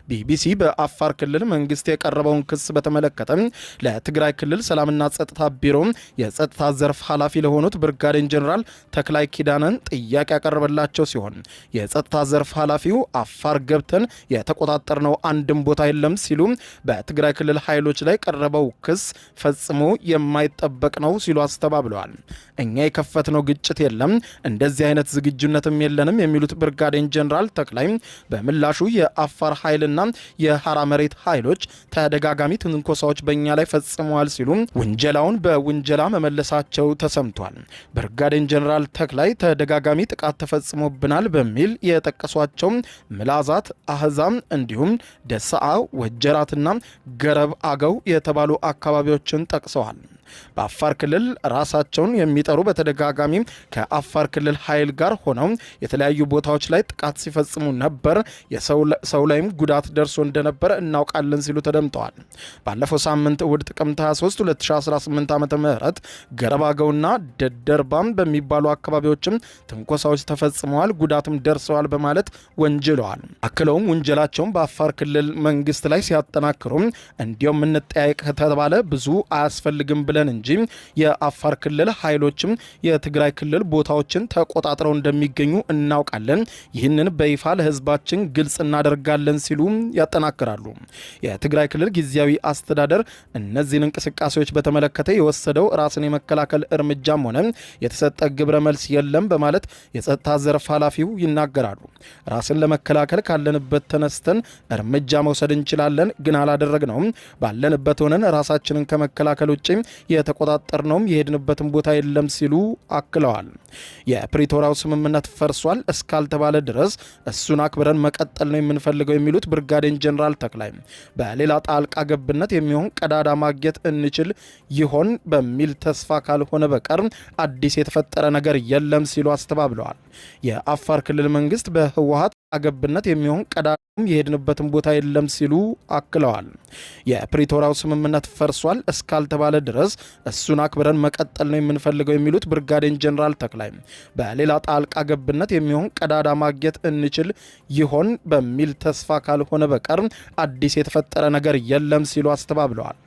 ቢቢሲ በአፋር ክልል መንግስት የቀረበውን ክስ በተመለከተ ለትግራይ ክልል ሰላምና ጸጥታ ቢሮ የጸጥታ ዘርፍ ኃላፊ ለሆኑት ብርጋዴር ጀነራል ተክላይ ኪዳነን ጥያቄ ያቀረበላቸው ሲሆን የጸጥታ ዘርፍ ኃላፊው አፋር ገብተን የተቆጣጠርነው አንድም ቦታ የለም ሲሉ በትግራይ ክልል ኃይሎች ላይ ቀረበው ክስ ፈጽሞ የማይጠበቅ ነው ሲሉ አስተባብለዋል። እኛ የከፈትነው ግጭት የለም፣ እንደዚህ አይነት ዝግጁነትም የለንም የሚሉት ብርጋዴር ጀነራል ተክላይ በምላሹ የአፋር ኃይልና የሐራ መሬት ኃይሎች ተደጋጋሚ ትንኮሳዎች በእኛ ላይ ፈጽመዋል ሲሉ ውንጀላውን በውንጀላ መመለሳቸው ተሰምቷል። ብርጋዴር ጀነራል ተክላይ ተደጋጋሚ ጥቃት ተፈጽሞብናል በሚል የጠቀሷቸው ምላዛት፣ አህዛም እንዲሁም ደሰዓ፣ ወጀራትና ገረብ አገው የተባሉ አካባቢዎችን ጠቅሰዋል። በአፋር ክልል ራሳቸውን የሚጠሩ በተደጋጋሚ ከአፋር ክልል ኃይል ጋር ሆነው የተለያዩ ቦታዎች ላይ ጥቃት ሲፈጽሙ ነበር፣ የሰው ላይም ጉዳት ደርሶ እንደነበር እናውቃለን ሲሉ ተደምጠዋል። ባለፈው ሳምንት እሁድ ጥቅምት 23 2018 ዓ.ም ገረባገውና ደደርባም በሚባሉ አካባቢዎችም ትንኮሳዎች ተፈጽመዋል፣ ጉዳትም ደርሰዋል በማለት ወንጅለዋል። አክለውም ውንጀላቸውን በአፋር ክልል መንግስት ላይ ሲያጠናክሩ እንዲሁም እንጠያየቅ ከተባለ ብዙ አያስፈልግም ብለን እንጂ የአፋር ክልል ኃይሎችም የትግራይ ክልል ቦታዎችን ተቆጣጥረው እንደሚገኙ እናውቃለን፣ ይህንን በይፋ ለህዝባችን ግልጽ እናደርጋለን ሲሉ ያጠናክራሉ። የትግራይ ክልል ጊዜያዊ አስተዳደር እነዚህን እንቅስቃሴዎች በተመለከተ የወሰደው ራስን የመከላከል እርምጃም ሆነ የተሰጠ ግብረ መልስ የለም በማለት የጸጥታ ዘርፍ ኃላፊው ይናገራሉ። ራስን ለመከላከል ካለንበት ተነስተን እርምጃ መውሰድ እንችላለን፣ ግን አላደረግነውም። ባለንበት ሆነን ራሳችንን ከመከላከል ውጭ የተቆጣጠርነውም የሄድንበትን ቦታ የለም ሲሉ አክለዋል። የፕሪቶሪያው ስምምነት ፈርሷል እስካልተባለ ድረስ እሱን አክብረን መቀጠል ነው የምንፈልገው የሚሉት ብርጋዴር ጀነራል ተክላይ በሌላ ጣልቃ ገብነት የሚሆን ቀዳዳ ማግኘት እንችል ይሆን በሚል ተስፋ ካልሆነ በቀር አዲስ የተፈጠረ ነገር የለም ሲሉ አስተባብለዋል። የአፋር ክልል መንግስት በህወሓት አገብነት የሚሆን ቀዳዳም የሄድንበትን ቦታ የለም ሲሉ አክለዋል። የፕሪቶሪያው ስምምነት ፈርሷል እስካልተባለ ድረስ እሱን አክብረን መቀጠል ነው የምንፈልገው የሚሉት ብርጋዴር ጀነራል ተክላይ በሌላ ጣልቃ ገብነት የሚሆን ቀዳዳ ማግኘት እንችል ይሆን በሚል ተስፋ ካልሆነ በቀር አዲስ የተፈጠረ ነገር የለም ሲሉ አስተባብለዋል።